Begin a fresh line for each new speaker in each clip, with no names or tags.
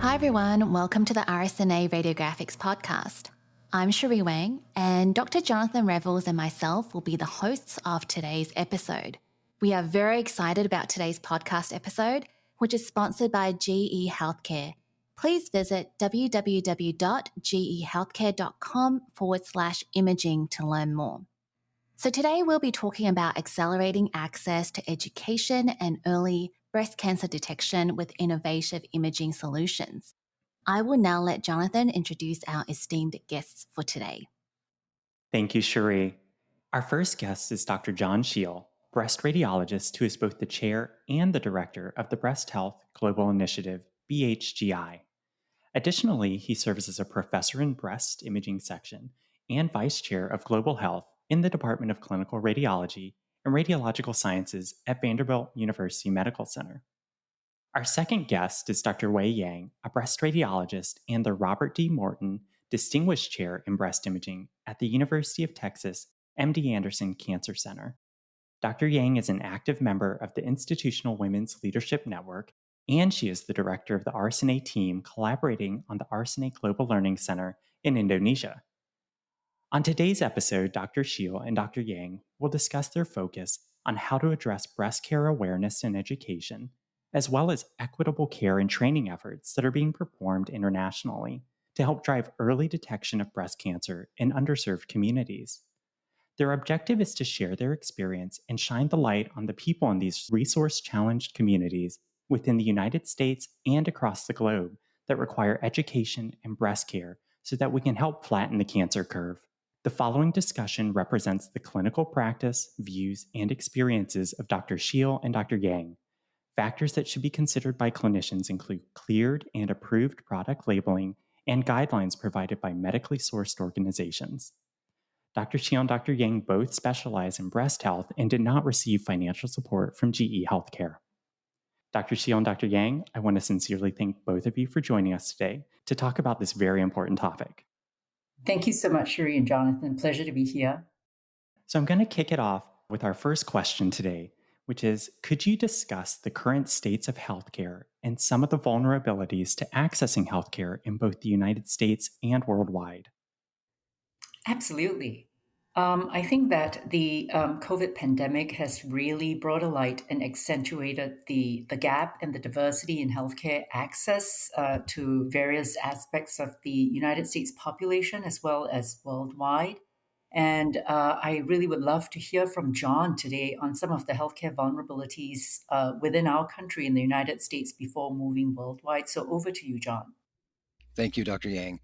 Hi everyone, welcome to the RSNA Radiographics podcast. I'm Cherie Wang, and Dr. Jonathan Revels and myself will be the hosts of today's episode. We are very excited about today's podcast episode, which is sponsored by GE HealthCare. Please visit www.gehealthcare.com/imaging to learn more. So today we'll be talking about accelerating access to education and early breast cancer detection with innovative imaging solutions. I will now let Jonathan introduce our esteemed guests for today.
Thank you, Cherie. Our first guest is Dr. John Shiel, breast radiologist who is both the chair and the director of the Breast Health Global Initiative, BHGI. Additionally, he serves as a professor in breast imaging section and vice chair of global health in the Department of Clinical Radiology and Radiological Sciences at Vanderbilt University Medical Center. Our second guest is Dr. Wei Yang, a breast radiologist and the Robert D. Morton Distinguished Chair in Breast Imaging at the University of Texas MD Anderson Cancer Center. Dr. Yang is an active member of the Institutional Women's Leadership Network, and she is the director of the RSNA team collaborating on the RSNA Global Learning Center in Indonesia. On today's episode, Dr. Shiel and Dr. Yang will discuss their focus on how to address breast care awareness and education, as well as equitable care and training efforts that are being performed internationally to help drive early detection of breast cancer in underserved communities. Their objective is to share their experience and shine the light on the people in these resource-challenged communities within the United States and across the globe that require education and breast care so that we can help flatten the cancer curve. The following discussion represents the clinical practice, views, and experiences of Dr. Shiel and Dr. Yang. Factors that should be considered by clinicians include cleared and approved product labeling and guidelines provided by medically sourced organizations. Dr. Shiel and Dr. Yang both specialize in breast health and did not receive financial support from GE HealthCare. Dr. Shiel and Dr. Yang, I want to sincerely thank both of you for joining us today to talk about this very important topic.
Thank you so much, Cherie and Jonathan. Pleasure to be here.
So I'm going to kick it off with our first question today, which is, could you discuss the current states of healthcare and some of the vulnerabilities to accessing healthcare in both the United States and worldwide?
Absolutely. I think that the COVID pandemic has really brought a light and accentuated the gap and the diversity in healthcare access to various aspects of the United States population as well as worldwide. And I really would love to hear from John today on some of the healthcare vulnerabilities within our country in the United States before moving worldwide. So over to you, John.
Thank you, Dr. Yang.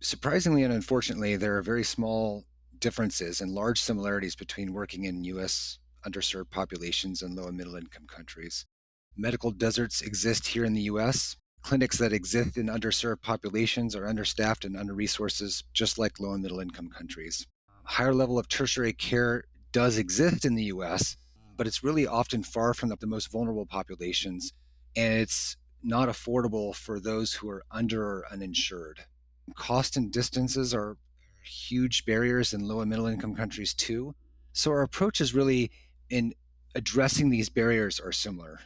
Surprisingly and unfortunately, there are very small differences and large similarities between working in U.S. underserved populations and low and middle income countries. Medical deserts exist here in the U.S. Clinics that exist in underserved populations are understaffed and under-resourced, just like low and middle income countries. A higher level of tertiary care does exist in the U.S., but it's really often far from the most vulnerable populations, and it's not affordable for those who are under or uninsured. Cost and distances are huge barriers in low and middle income countries too. So our approach is really in addressing these barriers are similar.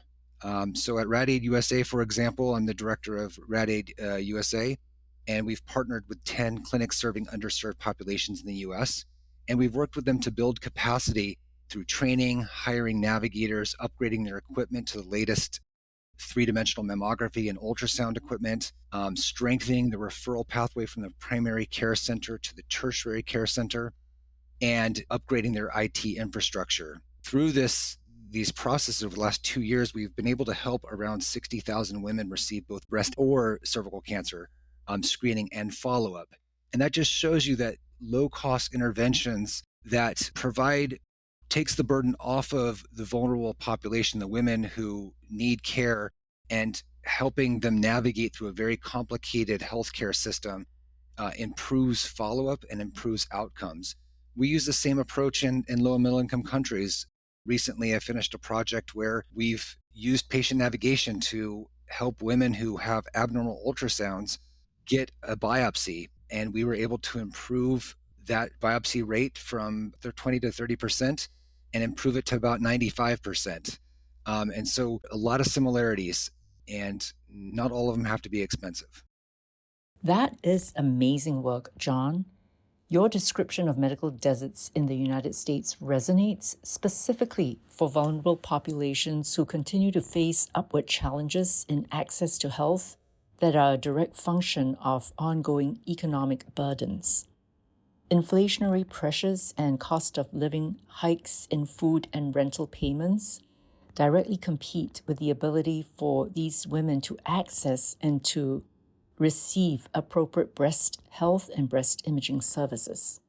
So at RadAid USA, for example, I'm the director of RadAid USA, and we've partnered with 10 clinics serving underserved populations in the US. And we've worked with them to build capacity through training, hiring navigators, upgrading their equipment to the latest three-dimensional mammography and ultrasound equipment, strengthening the referral pathway from the primary care center to the tertiary care center, and upgrading their IT infrastructure. Through these processes over the last 2 years, we've been able to help around 60,000 women receive both breast or cervical cancer screening and follow-up. And that just shows you that low-cost interventions that takes the burden off of the vulnerable population, the women who need care, and helping them navigate through a very complicated healthcare system improves follow-up and improves outcomes. We use the same approach in low and middle income countries. Recently, I finished a project where we've used patient navigation to help women who have abnormal ultrasounds get a biopsy, and we were able to improve that biopsy rate from 20 to 30% and improve it to about 95%. And so a lot of similarities. and not all of them have to be expensive.
That is amazing work, John. Your description of medical deserts in the United States resonates specifically for vulnerable populations who continue to face upward challenges in access to health that are a direct function of ongoing economic burdens. Inflationary pressures and cost of living hikes in food and rental payments directly compete with the ability for these women to access and to receive appropriate breast health and breast imaging services.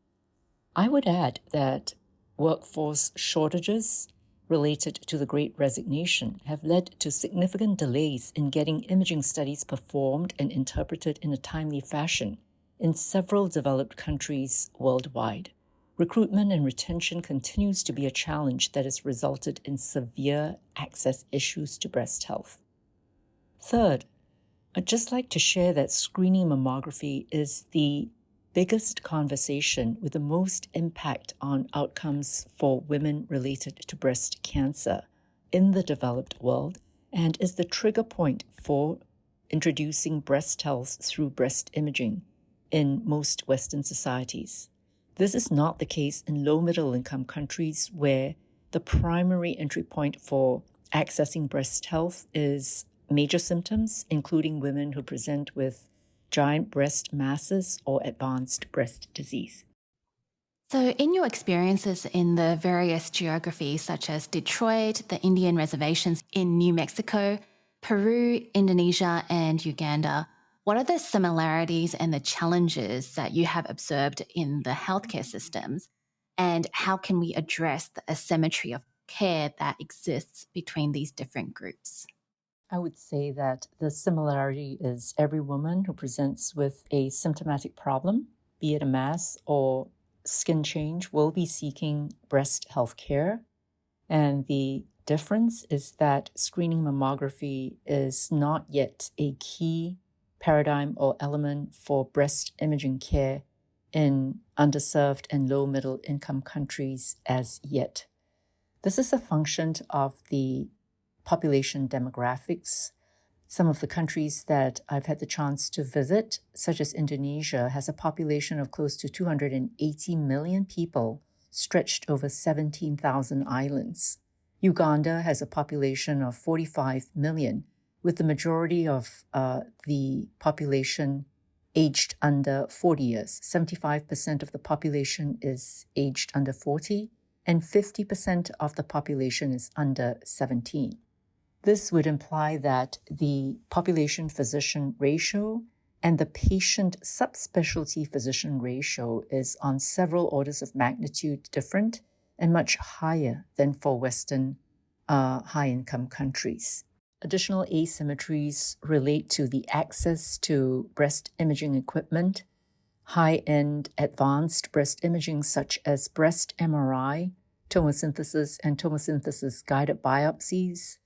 I would add that workforce shortages related to the Great Resignation have led to significant delays in getting imaging studies performed and interpreted in a timely fashion in several developed countries worldwide. Recruitment and retention continues to be a challenge that has resulted in severe access issues to breast health. Third, I'd just like to share that screening mammography is the biggest conversation with the most impact on outcomes for women related to breast cancer in the developed world and is the trigger point for introducing breast health through breast imaging in most Western societies. This is not the case in low-middle income countries where the primary entry point for accessing breast health is major symptoms, including women who present with giant breast masses or advanced breast disease.
So, in your experiences in the various geographies such as Detroit, the Indian reservations in New Mexico, Peru, Indonesia, and Uganda, what are the similarities and the challenges that you have observed in the healthcare systems? And how can we address the asymmetry of care that exists between these different groups?
I would say that the similarity is every woman who presents with a symptomatic problem, be it a mass or skin change, will be seeking breast health care. And the difference is that screening mammography is not yet a key paradigm or element for breast imaging care in underserved and low middle income countries as yet. This is a function of the population demographics. Some of the countries that I've had the chance to visit, such as Indonesia, has a population of close to 280 million people stretched over 17,000 islands. Uganda has a population of 45 million, with the majority of the population aged under 40 years. 75% of the population is aged under 40, and 50% of the population is under 17. This would imply that the population-physician ratio and the patient subspecialty physician ratio is on several orders of magnitude different and much higher than for Western high-income countries. Additional asymmetries relate to the access to breast imaging equipment, high-end advanced breast imaging such as breast MRI, tomosynthesis, and tomosynthesis-guided biopsies,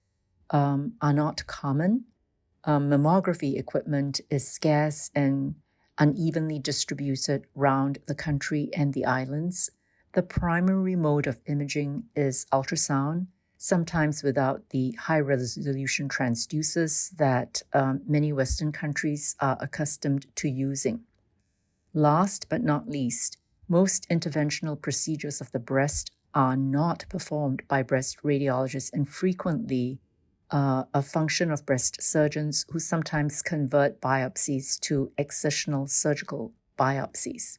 are not common. Mammography equipment is scarce and unevenly distributed around the country and the islands. The primary mode of imaging is ultrasound, sometimes without the high-resolution transducers that many Western countries are accustomed to using. Last but not least, most interventional procedures of the breast are not performed by breast radiologists and frequently a function of breast surgeons who sometimes convert biopsies to excisional surgical biopsies.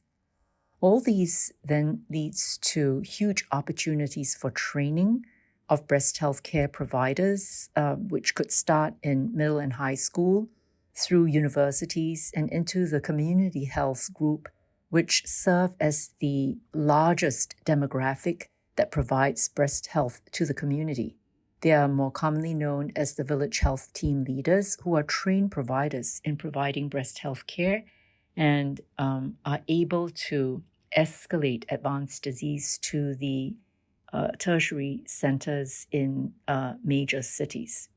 All these then leads to huge opportunities for training of breast health care providers, which could start in middle and high school, through universities and into the community health group, which serve as the largest demographic that provides breast health to the community. They are more commonly known as the village health team leaders, who are trained providers in providing breast health care and are able to escalate advanced disease to the tertiary centers in major cities.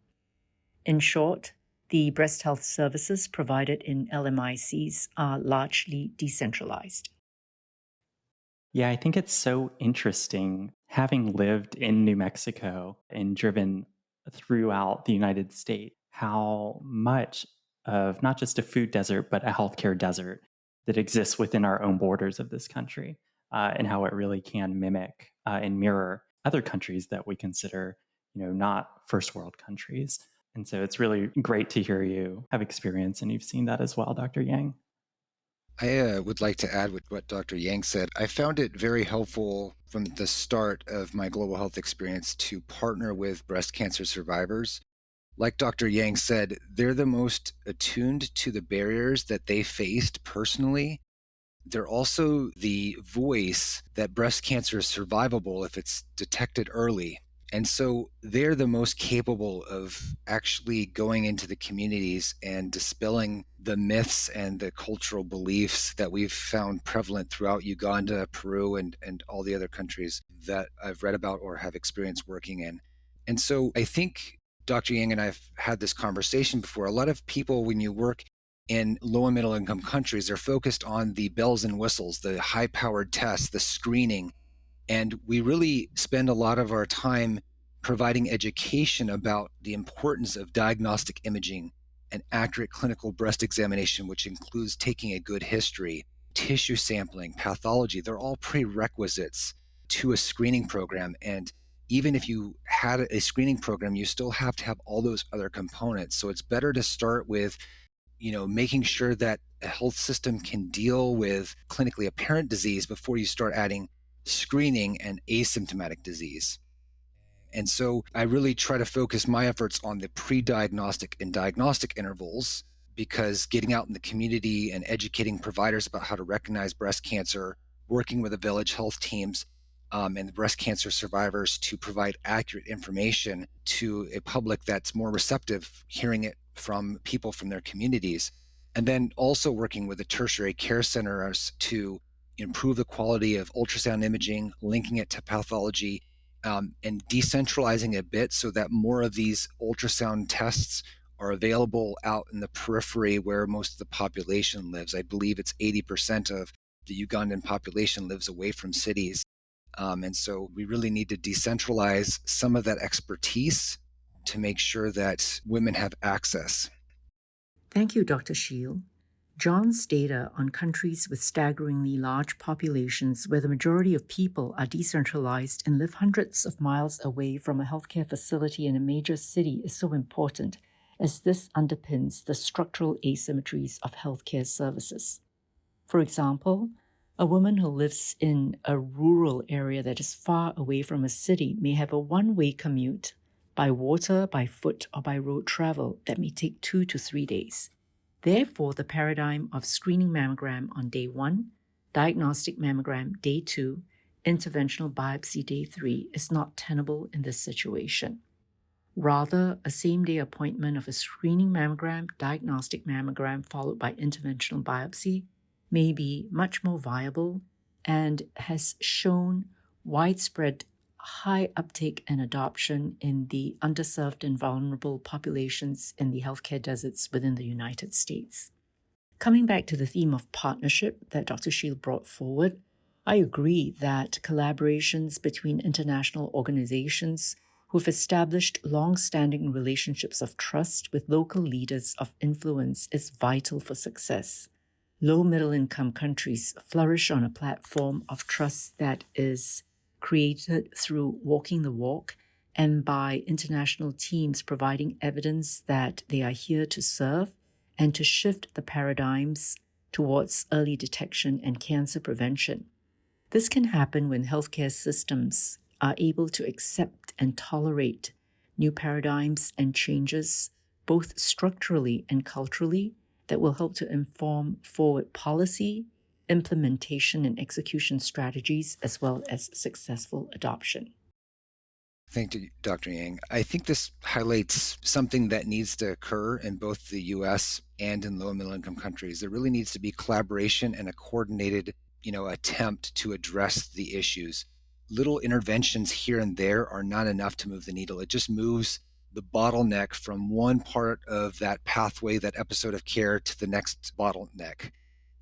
In short, the breast health services provided in LMICs are largely decentralized.
Yeah, I think it's so interesting having lived in New Mexico and driven throughout the United States, how much of not just a food desert, but a healthcare desert that exists within our own borders of this country, and how it really can mimic and mirror other countries that we consider, not first world countries. And so it's really great to hear you have experience and you've seen that as well, Dr. Yang.
I would like to add with what Dr. Yang said. I found it very helpful from the start of my global health experience to partner with breast cancer survivors. Like Dr. Yang said, they're the most attuned to the barriers that they faced personally. They're also the voice that breast cancer is survivable if it's detected early. And so they're the most capable of actually going into the communities and dispelling the myths and the cultural beliefs that we've found prevalent throughout Uganda, Peru, and all the other countries that I've read about or have experience working in. And so I think Dr. Yang and I have had this conversation before. A lot of people, when you work in low and middle income countries, they're focused on the bells and whistles, the high powered tests, the screening. And we really spend a lot of our time providing education about the importance of diagnostic imaging and accurate clinical breast examination, which includes taking a good history, tissue sampling, pathology. They're all prerequisites to a screening program. And even if you had a screening program, you still have to have all those other components. So it's better to start with making sure that a health system can deal with clinically apparent disease before you start adding screening and asymptomatic disease. And so I really try to focus my efforts on the pre-diagnostic and diagnostic intervals, because getting out in the community and educating providers about how to recognize breast cancer, working with the village health teams and the breast cancer survivors to provide accurate information to a public that's more receptive, hearing it from people from their communities. And then also working with the tertiary care centers to improve the quality of ultrasound imaging, linking it to pathology, and decentralizing a bit so that more of these ultrasound tests are available out in the periphery where most of the population lives. I believe it's 80% of the Ugandan population lives away from cities. And so we really need to decentralize some of that expertise to make sure that women have access.
Thank you, Dr. Shield. John's data on countries with staggeringly large populations where the majority of people are decentralized and live hundreds of miles away from a healthcare facility in a major city is so important, as this underpins the structural asymmetries of healthcare services. For example, a woman who lives in a rural area that is far away from a city may have a one-way commute by water, by foot, or by road travel that may take 2 to 3 days. Therefore, the paradigm of screening mammogram on day 1, diagnostic mammogram day 2, interventional biopsy day 3 is not tenable in this situation. Rather, a same-day appointment of a screening mammogram, diagnostic mammogram, followed by interventional biopsy may be much more viable and has shown widespread high uptake and adoption in the underserved and vulnerable populations in the healthcare deserts within the United States. Coming back to the theme of partnership that Dr. Shield brought forward, I agree that collaborations between international organizations who've established long-standing relationships of trust with local leaders of influence is vital for success. Low-middle-income countries flourish on a platform of trust that is created through walking the walk and by international teams providing evidence that they are here to serve and to shift the paradigms towards early detection and cancer prevention. This can happen when healthcare systems are able to accept and tolerate new paradigms and changes, both structurally and culturally, that will help to inform forward policy, implementation and execution strategies, as well as successful adoption.
Thank you, Dr. Yang. I think this highlights something that needs to occur in both the US and in low and middle income countries. There really needs to be collaboration and a coordinated, attempt to address the issues. Little interventions here and there are not enough to move the needle. It just moves the bottleneck from one part of that pathway, that episode of care, to the next bottleneck.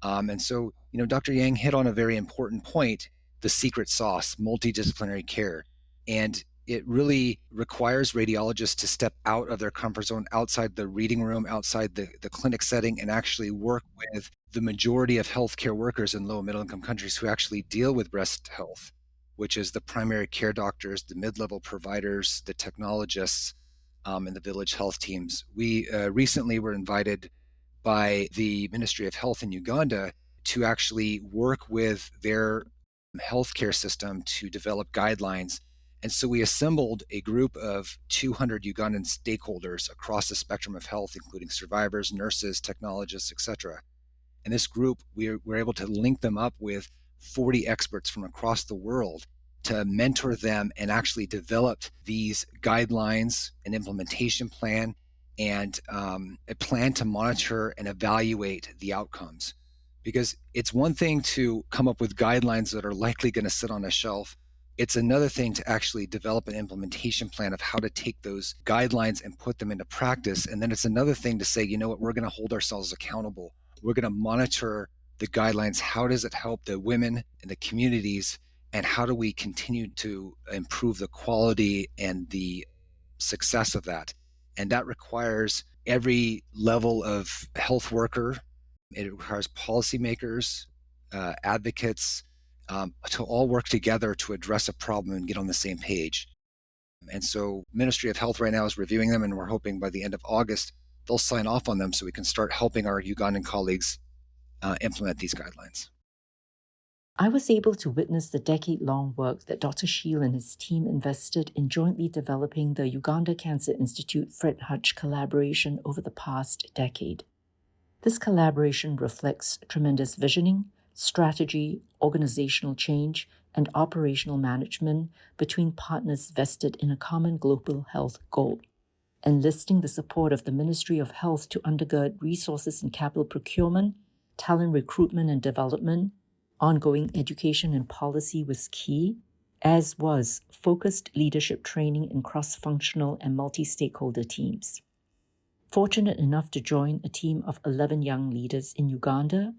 And so, Dr. Yang hit on a very important point, the secret sauce, multidisciplinary care. And it really requires radiologists to step out of their comfort zone, outside the reading room, outside the clinic setting, and actually work with the majority of healthcare workers in low and middle income countries who actually deal with breast health, which is the primary care doctors, the mid-level providers, the technologists, and the village health teams. We recently were invited by the Ministry of Health in Uganda to actually work with their healthcare system to develop guidelines. And so we assembled a group of 200 Ugandan stakeholders across the spectrum of health, including survivors, nurses, technologists, etc. And this group, we were able to link them up with 40 experts from across the world to mentor them and actually develop these guidelines, an implementation plan, and a plan to monitor and evaluate the outcomes. Because it's one thing to come up with guidelines that are likely going to sit on a shelf. It's another thing to actually develop an implementation plan of how to take those guidelines and put them into practice. And then it's another thing to say, you know what, we're going to hold ourselves accountable. We're going to monitor the guidelines. How does it help the women and the communities? And how do we continue to improve the quality and the success of that? And that requires every level of health worker. It requires policymakers, advocates, to all work together to address a problem and get on the same page. And so Ministry of Health right now is reviewing them, and we're hoping by the end of August, they'll sign off on them so we can start helping our Ugandan colleagues implement these guidelines.
I was able to witness the decade-long work that Dr. Shiel and his team invested in jointly developing the Uganda Cancer Institute Fred Hutch collaboration over the past decade. This collaboration reflects tremendous visioning, strategy, organizational change, and operational management between partners vested in a common global health goal. Enlisting the support of the Ministry of Health to undergird resources in capital procurement, talent recruitment and development, ongoing education and policy was key, as was focused leadership training in cross-functional and multi-stakeholder teams. Fortunate enough to join a team of 11 young leaders in Uganda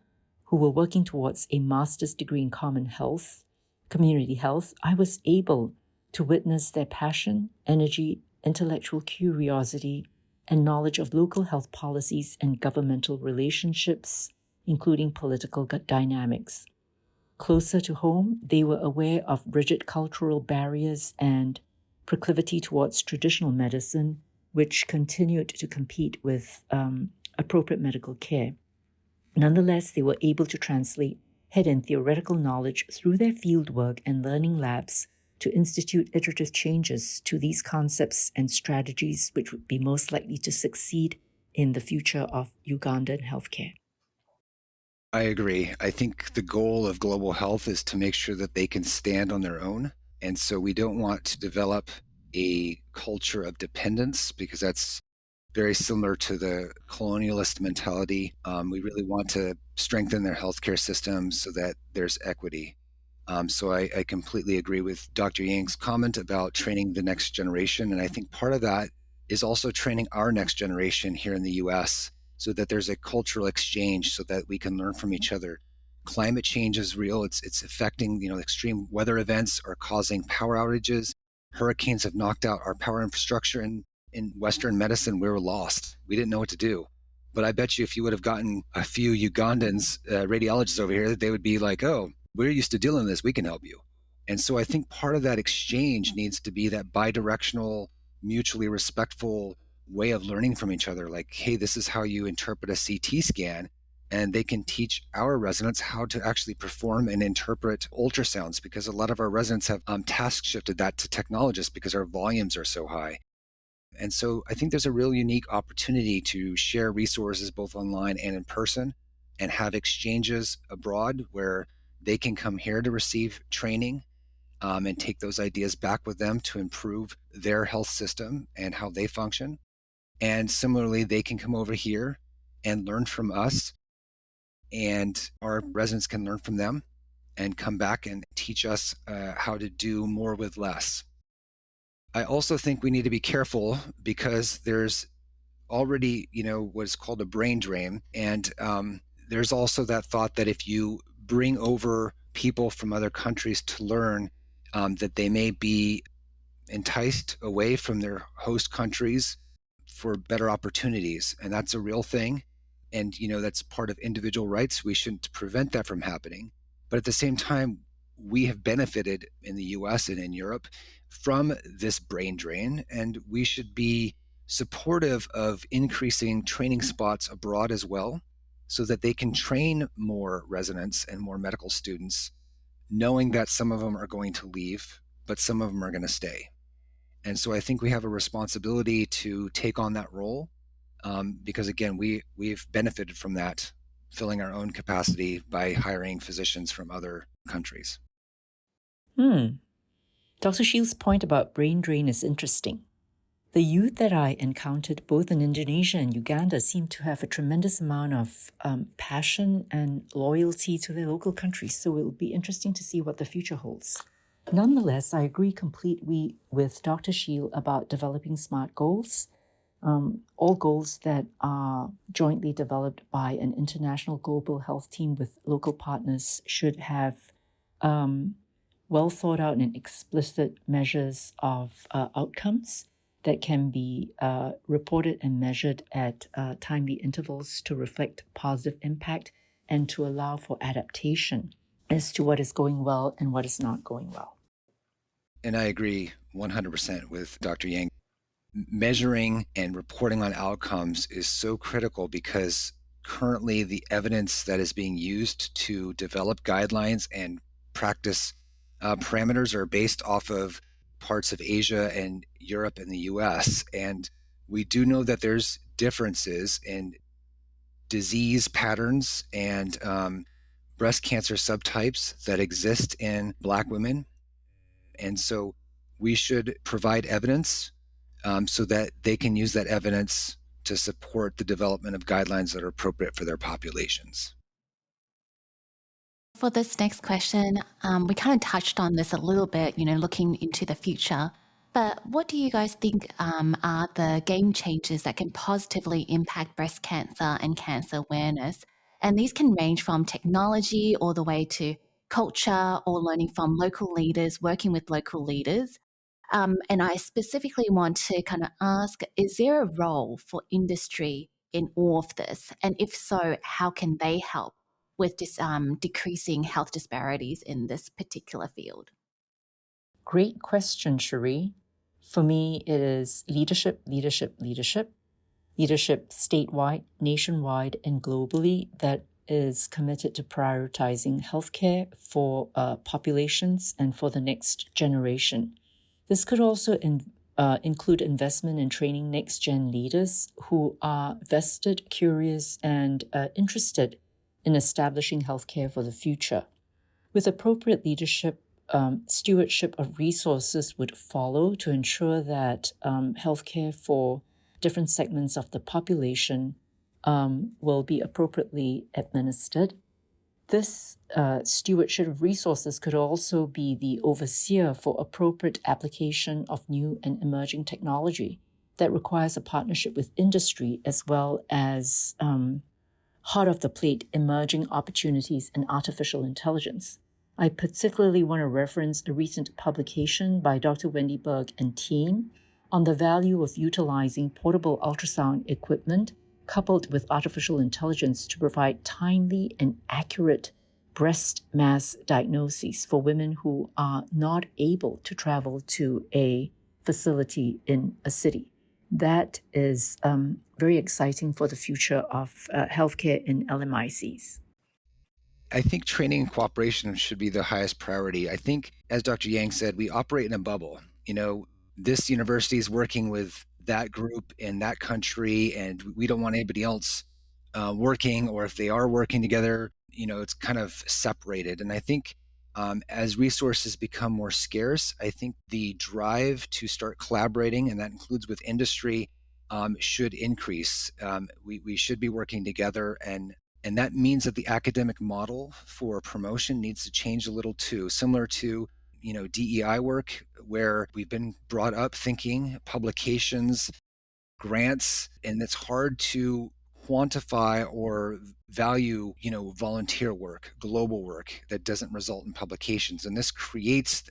who were working towards a master's degree in common health, community health, I was able to witness their passion, energy, intellectual curiosity, and knowledge of local health policies and governmental relationships, including political dynamics. Closer to home, they were aware of rigid cultural barriers and proclivity towards traditional medicine, which continued to compete with appropriate medical care. Nonetheless, they were able to translate head and theoretical knowledge through their fieldwork and learning labs to institute iterative changes to these concepts and strategies which would be most likely to succeed in the future of Ugandan healthcare.
I agree. I think the goal of global health is to make sure that they can stand on their own. And so we don't want to develop a culture of dependence, because that's very similar to the colonialist mentality. We really want to strengthen their healthcare systems so that there's equity. So I completely agree with Dr. Yang's comment about training the next generation. And I think part of that is also training our next generation here in the US, so that there's a cultural exchange so that we can learn from each other. Climate change is real. It's affecting, extreme weather events are causing power outages. Hurricanes have knocked out our power infrastructure. In Western medicine, we were lost. We didn't know what to do. But I bet you if you would have gotten a few Ugandans, radiologists over here, they would be like, oh, we're used to dealing with this. We can help you. And so I think part of that exchange needs to be that bidirectional, mutually respectful way of learning from each other. Like, hey, this is how you interpret a CT scan. And they can teach our residents how to actually perform and interpret ultrasounds, because a lot of our residents have task shifted that to technologists because our volumes are so high. And so I think there's a real unique opportunity to share resources both online and in person, and have exchanges abroad where they can come here to receive training, and take those ideas back with them to improve their health system and how they function. And similarly, they can come over here and learn from us, and our residents can learn from them and come back and teach us how to do more with less. I also think we need to be careful, because there's already, what's called a brain drain. And there's also that thought that if you bring over people from other countries to learn, that they may be enticed away from their host countries for better opportunities. And that's a real thing. And, that's part of individual rights. We shouldn't prevent that from happening. But at the same time, we have benefited in the US and in Europe from this brain drain, and we should be supportive of increasing training spots abroad as well, so that they can train more residents and more medical students, knowing that some of them are going to leave, but some of them are going to stay. And so I think we have a responsibility to take on that role, because again, we've benefited from that, filling our own capacity by hiring physicians from other countries.
Dr. Shields' point about brain drain is interesting. The youth that I encountered both in Indonesia and Uganda seemed to have a tremendous amount of passion and loyalty to their local countries, so it'll be interesting to see what the future holds. Nonetheless, I agree completely with Dr. Shield about developing SMART goals. All goals that are jointly developed by an international global health team with local partners should have well thought out and explicit measures of outcomes that can be reported and measured at timely intervals to reflect positive impact and to allow for adaptation as to what is going well and what is not going well.
And I agree 100% with Dr. Yang. Measuring and reporting on outcomes is so critical, because currently the evidence that is being used to develop guidelines and practice parameters are based off of parts of Asia and Europe and the US. And we do know that there's differences in disease patterns and breast cancer subtypes that exist in Black women. And so we should provide evidence so that they can use that evidence to support the development of guidelines that are appropriate for their populations.
For this next question, we kind of touched on this a little bit, looking into the future. But what do you guys think are the game changers that can positively impact breast cancer and cancer awareness? And these can range from technology all the way to culture or learning from local leaders, working with local leaders. And I specifically want to kind of ask, is there a role for industry in all of this? And if so, how can they help with this decreasing health disparities in this particular field?
Great question, Cherie. For me, it is leadership, leadership, leadership. Leadership statewide, nationwide, and globally that is committed to prioritizing healthcare for populations and for the next generation. This could also include investment in training next-gen leaders who are vested, curious, and interested in establishing healthcare for the future. With appropriate leadership, stewardship of resources would follow to ensure that healthcare for different segments of the population will be appropriately administered. This stewardship of resources could also be the overseer for appropriate application of new and emerging technology that requires a partnership with industry, as well as hot off the plate emerging opportunities in artificial intelligence. I particularly want to reference a recent publication by Dr. Wendy Berg and team on the value of utilizing portable ultrasound equipment coupled with artificial intelligence to provide timely and accurate breast mass diagnoses for women who are not able to travel to a facility in a city. That is very exciting for the future of healthcare in LMICs.
I think training and cooperation should be the highest priority. I think, as Dr. Yang said, we operate in a bubble. This university is working with that group in that country, and we don't want anybody else working, or if they are working together, it's kind of separated. And I think as resources become more scarce, I think the drive to start collaborating, and that includes with industry, should increase. We should be working together, and that means that the academic model for promotion needs to change a little too, similar to DEI work, where we've been brought up thinking publications, grants, and it's hard to quantify or value, volunteer work, global work that doesn't result in publications. And this creates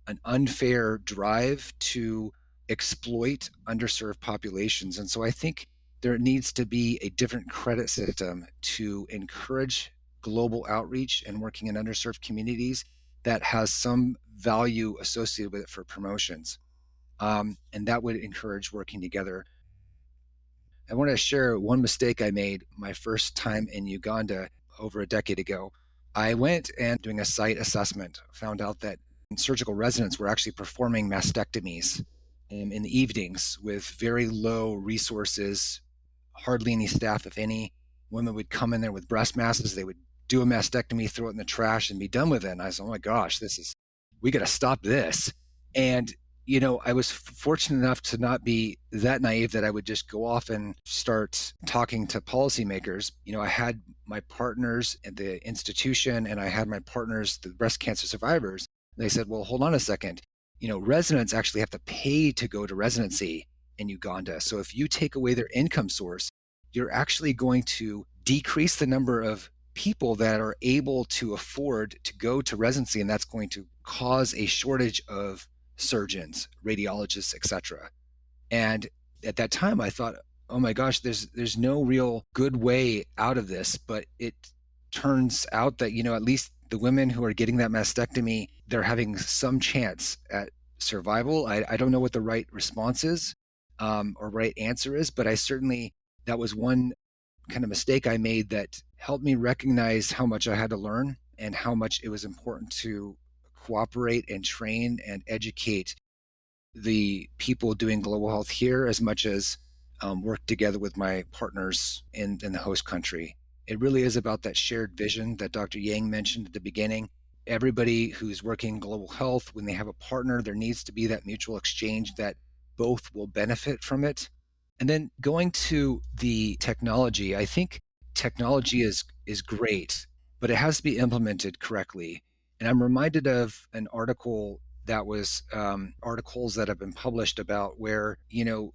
an unfair drive to exploit underserved populations. And so I think there needs to be a different credit system to encourage global outreach and working in underserved communities that has some value associated with it for promotions. And that would encourage working together. I want to share one mistake I made my first time in Uganda over a decade ago. I went and doing a site assessment, found out that surgical residents were actually performing mastectomies in the evenings with very low resources, hardly any staff, if any. Women would come in there with breast masses. They would do a mastectomy, throw it in the trash, and be done with it. And I was, oh my gosh, we got to stop this. And I was fortunate enough to not be that naive that I would just go off and start talking to policymakers. I had my partners at the institution and I had my partners, the breast cancer survivors. They said, well, hold on a second. Residents actually have to pay to go to residency in Uganda. So if you take away their income source, you're actually going to decrease the number of people that are able to afford to go to residency, and that's going to cause a shortage of surgeons, radiologists, etc. And at that time I thought, oh my gosh, there's no real good way out of this. But it turns out that at least the women who are getting that mastectomy, they're having some chance at survival. I don't know what the right response is or right answer is, but that was one kind of mistake I made that helped me recognize how much I had to learn and how much it was important to cooperate and train and educate the people doing global health here as much as work together with my partners in the host country. It really is about that shared vision that Dr. Yang mentioned at the beginning. Everybody who's working in global health, when they have a partner, there needs to be that mutual exchange that both will benefit from it. And then going to the technology, I think technology is great, but it has to be implemented correctly. And I'm reminded of an article that was articles that have been published about where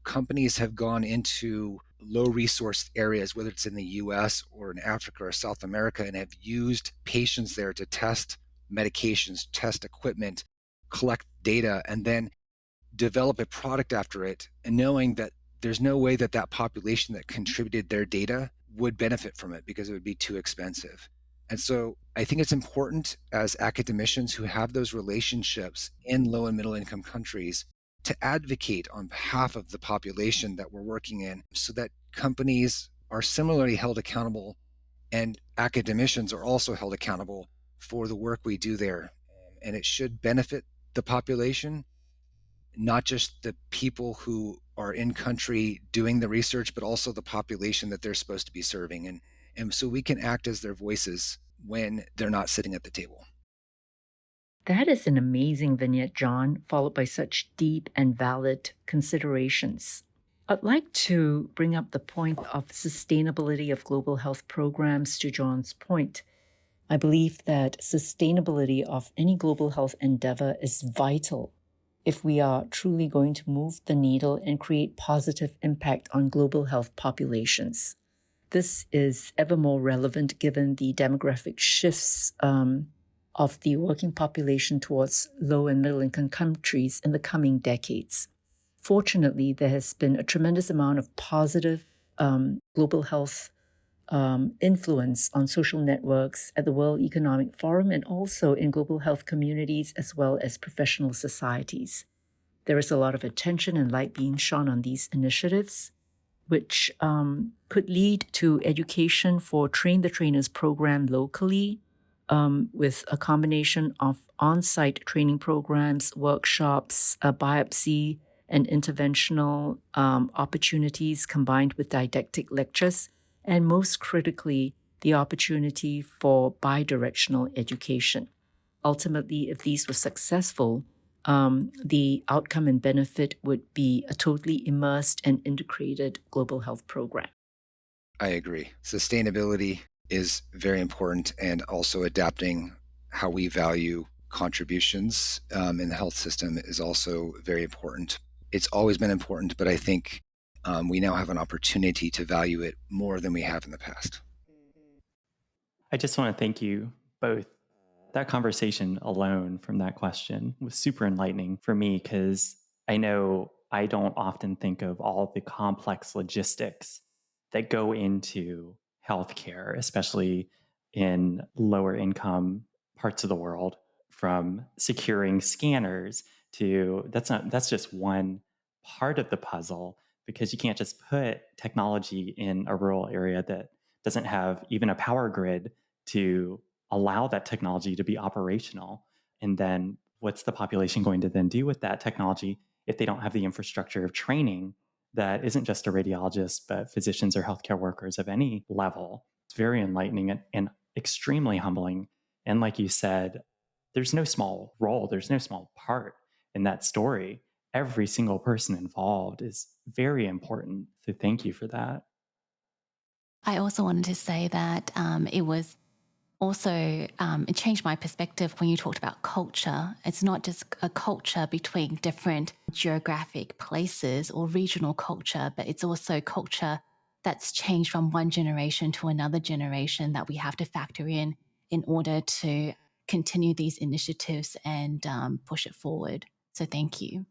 companies have gone into low resource areas, whether it's in the US or in Africa or South America, and have used patients there to test medications, test equipment, collect data, and then develop a product after it, and knowing that there's no way that population that contributed their data would benefit from it because it would be too expensive. And so I think it's important as academicians who have those relationships in low and middle income countries to advocate on behalf of the population that we're working in so that companies are similarly held accountable and academicians are also held accountable for the work we do there. And it should benefit the population, not just the people who are in country doing the research, but also the population that they're supposed to be serving. And so we can act as their voices when they're not sitting at the table.
That is an amazing vignette, John, followed by such deep and valid considerations. I'd like to bring up the point of sustainability of global health programs to John's point. I believe that sustainability of any global health endeavor is vital if we are truly going to move the needle and create positive impact on global health populations. This is ever more relevant given the demographic shifts of the working population towards low and middle income countries in the coming decades. Fortunately, there has been a tremendous amount of positive global health influence on social networks at the World Economic Forum and also in global health communities as well as professional societies. There is a lot of attention and light being shone on these initiatives, which could lead to education for Train the Trainers program locally, with a combination of on-site training programs, workshops, biopsy, and interventional opportunities combined with didactic lectures, and most critically, the opportunity for bidirectional education. Ultimately, if these were successful, the outcome and benefit would be a totally immersed and integrated global health program.
I agree. Sustainability is very important, and also adapting how we value contributions in the health system is also very important. It's always been important, but I think we now have an opportunity to value it more than we have in the past.
I just want to thank you both That conversation alone from that question was super enlightening for me because I know I don't often think of all the complex logistics that go into healthcare, especially in lower income parts of the world, from securing scanners to that's just one part of the puzzle because you can't just put technology in a rural area that doesn't have even a power grid to allow that technology to be operational. And then what's the population going to then do with that technology if they don't have the infrastructure of training that isn't just a radiologist, but physicians or healthcare workers of any level? It's very enlightening and extremely humbling. And like you said, there's no small role, there's no small part in that story. Every single person involved is very important. So thank you for that.
I also wanted to say that it was also, it changed my perspective when you talked about culture. It's not just a culture between different geographic places or regional culture, but it's also culture that's changed from one generation to another generation that we have to factor in order to continue these initiatives and push it forward. So thank you.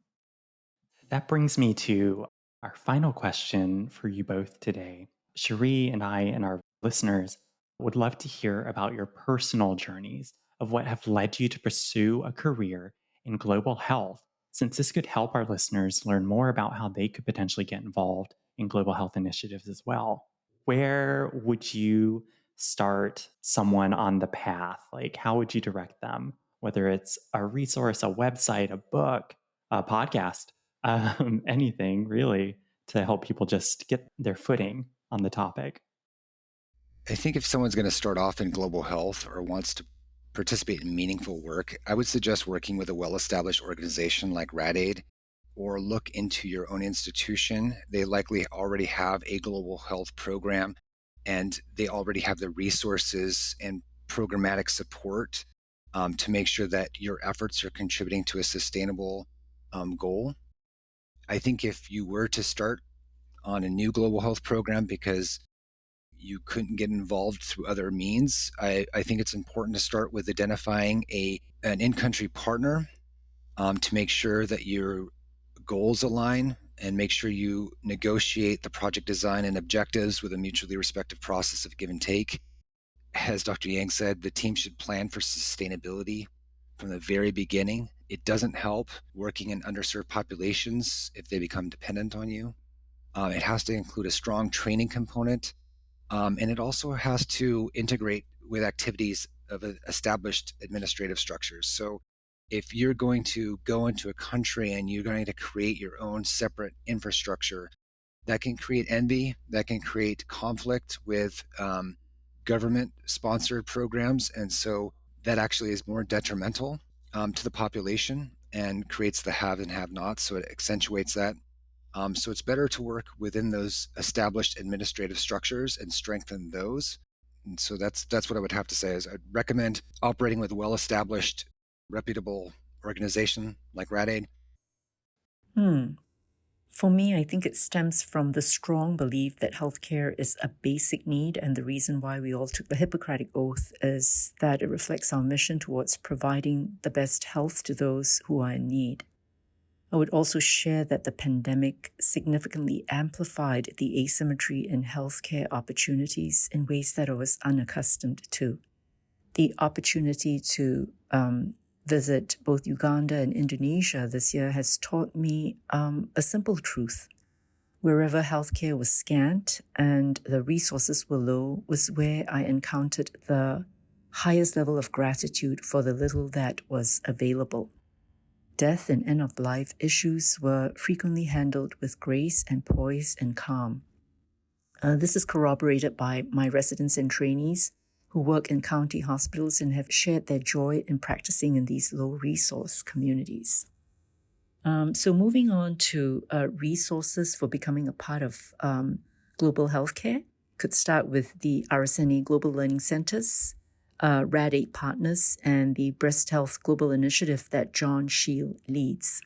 That brings me to our final question for you both today. Cherie and I and our listeners would love to hear about your personal journeys of what have led you to pursue a career in global health, since this could help our listeners learn more about how they could potentially get involved in global health initiatives as well. Where would you start someone on the path? Like, how would you direct them? Whether it's a resource, a website, a book, a podcast, anything really to help people just get their footing on the topic.
I think if someone's going to start off in global health or wants to participate in meaningful work, I would suggest working with a well-established organization like RADAID, or look into your own institution. They likely already have a global health program, and they already have the resources and programmatic support to make sure that your efforts are contributing to a sustainable goal. I think if you were to start on a new global health program because you couldn't get involved through other means, I think it's important to start with identifying an in-country partner to make sure that your goals align and make sure you negotiate the project design and objectives with a mutually respectful process of give and take. As Dr. Yang said, the team should plan for sustainability from the very beginning. It doesn't help working in underserved populations if they become dependent on you. It has to include a strong training component, and it also has to integrate with activities of established administrative structures. So if you're going to go into a country and you're going to create your own separate infrastructure, that can create envy, that can create conflict with government sponsored programs. And so that actually is more detrimental to the population and creates the have and have nots. So it accentuates that. So it's better to work within those established administrative structures and strengthen those. And so that's what I would have to say is I'd recommend operating with a well-established, reputable organization like RADAID.
For me, I think it stems from the strong belief that healthcare is a basic need, and the reason why we all took the Hippocratic Oath is that it reflects our mission towards providing the best health to those who are in need. I would also share that the pandemic significantly amplified the asymmetry in healthcare opportunities in ways that I was unaccustomed to. The opportunity to visit both Uganda and Indonesia this year has taught me a simple truth. Wherever healthcare was scant and the resources were low was where I encountered the highest level of gratitude for the little that was available. Death and end-of-life issues were frequently handled with grace and poise and calm. This is corroborated by my residents and trainees who work in county hospitals and have shared their joy in practicing in these low-resource communities. So moving on to resources for becoming a part of global healthcare, could start with the RSNA Global Learning Centers, RAD8 partners, and the Breast Health Global Initiative that John Shield leads.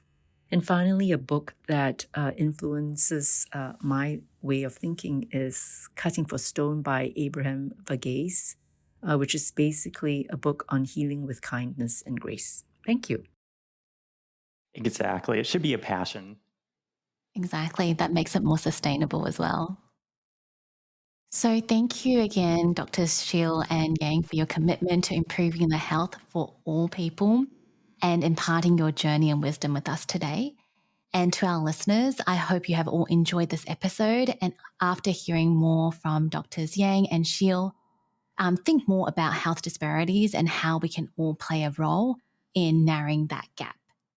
And finally, a book that influences my way of thinking is Cutting for Stone by Abraham Verghese. which is basically a book on healing with kindness and grace. Thank you.
Exactly. It should be a passion.
Exactly. That makes it more sustainable as well. So thank you again, Drs. Shiel and Yang, for your commitment to improving the health for all people and imparting your journey and wisdom with us today. And to our listeners, I hope you have all enjoyed this episode. And after hearing more from Drs. Yang and Shiel, think more about health disparities and how we can all play a role in narrowing that gap.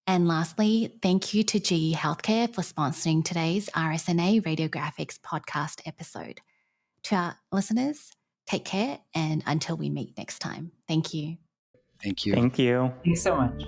And lastly, thank you to GE HealthCare for sponsoring today's RSNA Radiographics podcast episode. To our listeners, take care, and until we meet next time. Thank you.
Thank you.
Thank you.
Thanks so much.